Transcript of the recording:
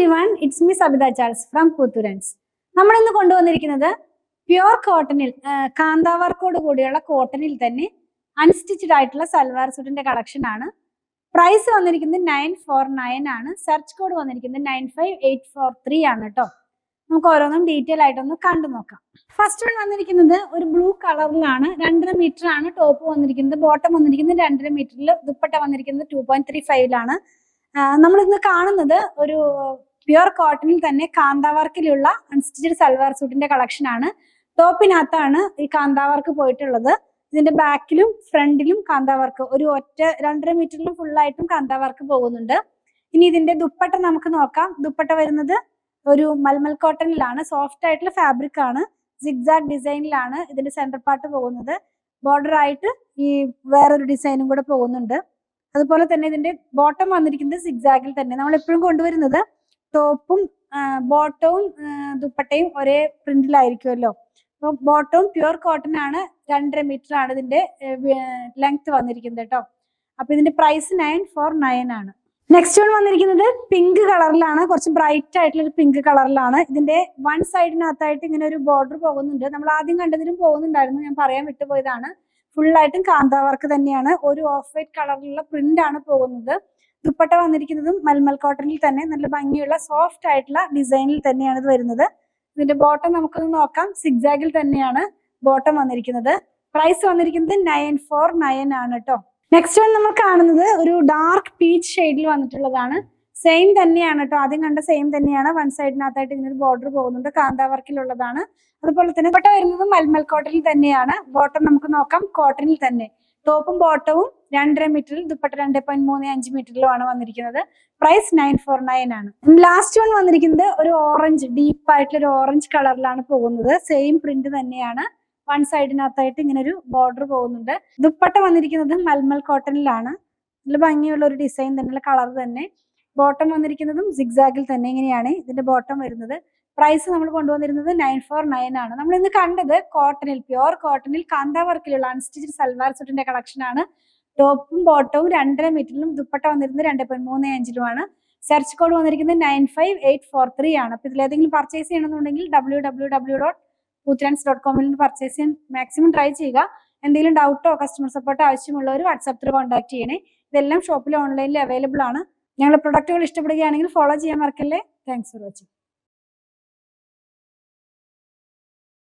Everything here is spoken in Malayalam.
everyone, it's me Sabitha Charles from Putturans. നമ്മൾ ഇന്ന് കൊണ്ടുവന്നിരിക്കുന്നത് പ്യുവർ കോട്ടണിൽ കാന്താ വർക്കോട് കൂടിയുള്ള കോട്ടണിൽ തന്നെ അൺസ്റ്റിച്ചഡ് ആയിട്ടുള്ള സൽവാർ സൂട്ടിന്റെ കളക്ഷൻ ആണ്. പ്രൈസ് വന്നിരിക്കുന്നത് 949 ആണ്. സെർച്ച് കോഡ് വന്നിരിക്കുന്നത് 95843 ആണ് കേട്ടോ. നമുക്ക് ഓരോന്നും ഡീറ്റെയിൽ ആയിട്ടൊന്ന് കണ്ടു നോക്കാം. ഫസ്റ്റ് വൺ വന്നിരിക്കുന്നത് ഒരു ബ്ലൂ കളറിലാണ്. 2.5 മീറ്റർ ആണ് ടോപ്പ് വന്നിരിക്കുന്നത്. ബോട്ടം വന്നിരിക്കുന്നത് 2.5 മീറ്ററിൽ. ദുപ്പട്ട വന്നിരിക്കുന്നത് 2.35 നമ്മൾ ഇന്ന് കാണുന്നത് ഒരു പ്യുവർ കോട്ടണിൽ തന്നെ കാന്താ വർക്കിലുള്ള അൺസ്റ്റിച്ചഡ് സൽവാർ സൂട്ടിന്റെ കളക്ഷൻ ആണ്. ടോപ്പിനകത്താണ് ഈ കാന്താ വർക്ക് പോയിട്ടുള്ളത്. ഇതിന്റെ ബാക്കിലും ഫ്രണ്ടിലും കാന്താ വർക്ക്, ഒരു ഒറ്റ 2.5 മീറ്ററിലും ഫുള്ളായിട്ടും കാന്താ വർക്ക് പോകുന്നുണ്ട്. ഇനി ഇതിന്റെ ദുപ്പട്ട നമുക്ക് നോക്കാം. ദുപ്പട്ട വരുന്നത് ഒരു മൽമൽ കോട്ടണിലാണ്. സോഫ്റ്റ് ആയിട്ടുള്ള ഫാബ്രിക് ആണ്. സിഗ്സാഗ് ഡിസൈനിലാണ് ഇതിന്റെ സെന്റർ പാർട്ട് പോകുന്നത്. ബോർഡർ ആയിട്ട് ഈ വേറൊരു ഡിസൈനും കൂടെ പോകുന്നുണ്ട്. അതുപോലെ തന്നെ ഇതിന്റെ ബോട്ടം വന്നിരിക്കുന്നത് സിഗ്സാഗിൽ തന്നെ. നമ്മൾ എപ്പോഴും കൊണ്ടുവരുന്നത് ടോപ്പും ബോട്ടവും ദുപ്പട്ടയും ഒരേ പ്രിന്റിലായിരിക്കുമല്ലോ. അപ്പൊ ബോട്ടവും പ്യുവർ കോട്ടൺ ആണ്. 2.5 മീറ്റർ ആണ് ഇതിന്റെ ലെങ്ത് വന്നിരിക്കുന്നത് കേട്ടോ. അപ്പൊ ഇതിന്റെ പ്രൈസ് 949 ആണ്. നെക്സ്റ്റ് വൺ വന്നിരിക്കുന്നത് പിങ്ക് കളറിലാണ്. കുറച്ച് ബ്രൈറ്റ് ആയിട്ടുള്ള ഒരു പിങ്ക് കളറിലാണ്. ഇതിന്റെ വൺ സൈഡിനകത്തായിട്ട് ഇങ്ങനെ ഒരു ബോർഡർ പോകുന്നുണ്ട്. നമ്മൾ ആദ്യം കണ്ടതിലും പോകുന്നുണ്ടായിരുന്നു, ഞാൻ പറയാൻ വിട്ടുപോയതാണ്. ഫുള്ളായിട്ടും കാന്താ വർക്ക് തന്നെയാണ്. ഒരു ഓഫ് വൈറ്റ് കളറിലുള്ള പ്രിന്റ് ആണ് പോകുന്നത്. ദുപ്പട്ട വന്നിരിക്കുന്നതും മൽമൽ കോട്ടണിൽ തന്നെ നല്ല ഭംഗിയുള്ള സോഫ്റ്റ് ആയിട്ടുള്ള ഡിസൈനിൽ തന്നെയാണ് ഇത് വരുന്നത്. ഇതിന്റെ ബോട്ടം നമുക്കൊന്ന് നോക്കാം. സിഗ്സാഗിൽ തന്നെയാണ് ബോട്ടം വന്നിരിക്കുന്നത്. പ്രൈസ് വന്നിരിക്കുന്നത് 949 ആണ് കേട്ടോ. നെക്സ്റ്റ് വൺ നമ്മൾ കാണുന്നത് ഒരു ഡാർക്ക് പീച്ച് ഷെയ്ഡിൽ വന്നിട്ടുള്ളതാണ്. സെയിം തന്നെയാണ് കേട്ടോ. ആദ്യം കണ്ട സെയിം തന്നെയാണ്. വൺ സൈഡിനകത്തായിട്ട് ഇങ്ങനെ ഒരു ബോർഡർ പോകുന്നുണ്ട്. കാന്താ വർക്കിലുള്ളതാണ്. അതുപോലെ തന്നെ ദുപ്പട്ട വരുന്നത് മൽമൽ കോട്ടണിൽ തന്നെയാണ്. ബോട്ടം നമുക്ക് നോക്കാം. കോട്ടണിൽ തന്നെ ടോപ്പും ബോട്ടവും 2.5 മീറ്ററിൽ, ദുപ്പട്ട 2.35 മീറ്ററിലുമാണ് വന്നിരിക്കുന്നത്. പ്രൈസ് 949 ആണ്. ലാസ്റ്റ് വൺ വന്നിരിക്കുന്നത് ഒരു ഓറഞ്ച്, ഡീപ്പ് ആയിട്ടുള്ള ഒരു ഓറഞ്ച് കളറിലാണ് പോകുന്നത്. സെയിം പ്രിന്റ് തന്നെയാണ്. വൺ സൈഡിനകത്തായിട്ട് ഇങ്ങനെ ഒരു ബോർഡർ പോകുന്നുണ്ട്. ദുപ്പട്ട വന്നിരിക്കുന്നത് മൽമൽ കോട്ടണിലാണ്. നല്ല ഭംഗിയുള്ള ഒരു ഡിസൈൻ തന്നെയുള്ള കളർ തന്നെ. ബോട്ടം വന്നിരിക്കുന്നതും സിഗ്സാഗിൽ തന്നെ ഇങ്ങനെയാണ് ഇതിന്റെ ബോട്ടം വരുന്നത്. പ്രൈസ് നമ്മൾ കൊണ്ടുവന്നിരുന്നത് 949 ആണ്. നമ്മൾ ഇന്ന് കണ്ടത് കോട്ടണിൽ, പ്യുവർ കോട്ടണിൽ കാന്താ വർക്കിലുള്ള അൺസ്റ്റിച്ചഡ് സൽവാർ സൂട്ടിന്റെ കളക്ഷൻ ആണ്. ടോപ്പും ബോട്ടവും 2.5 മീറ്ററിലും ദുപ്പട്ട വന്നിരുന്നത് 2.35 സെർച്ച് കോഡ് വന്നിരിക്കുന്നത് 95843 ആണ്. അപ്പൊ ഇതിലേതെങ്കിലും പർച്ചേസ് ചെയ്യണമെന്നുണ്ടെങ്കിൽ www.putturans.com നിന്ന് പർച്ചേസ് ചെയ്യാൻ മാക്സിമം ട്രൈ ചെയ്യുക. എന്തെങ്കിലും ഡൗട്ടോ കസ്റ്റമർ സപ്പോർട്ടോ ആവശ്യമുള്ളവർ വാട്സാപ്പ് ത്രൂ കോൺടാക്ട് ചെയ്യണേ. ഇതെല്ലാം ഷോപ്പിൽ ഓൺലൈനിൽ അവൈലബിൾ ആണ്. ഞങ്ങളുടെ പ്രൊഡക്റ്റുകൾ ഇഷ്ടപ്പെടുകയാണെങ്കിൽ ഫോളോ ചെയ്യാൻ മറക്കല്ലേ. Thanks for watching.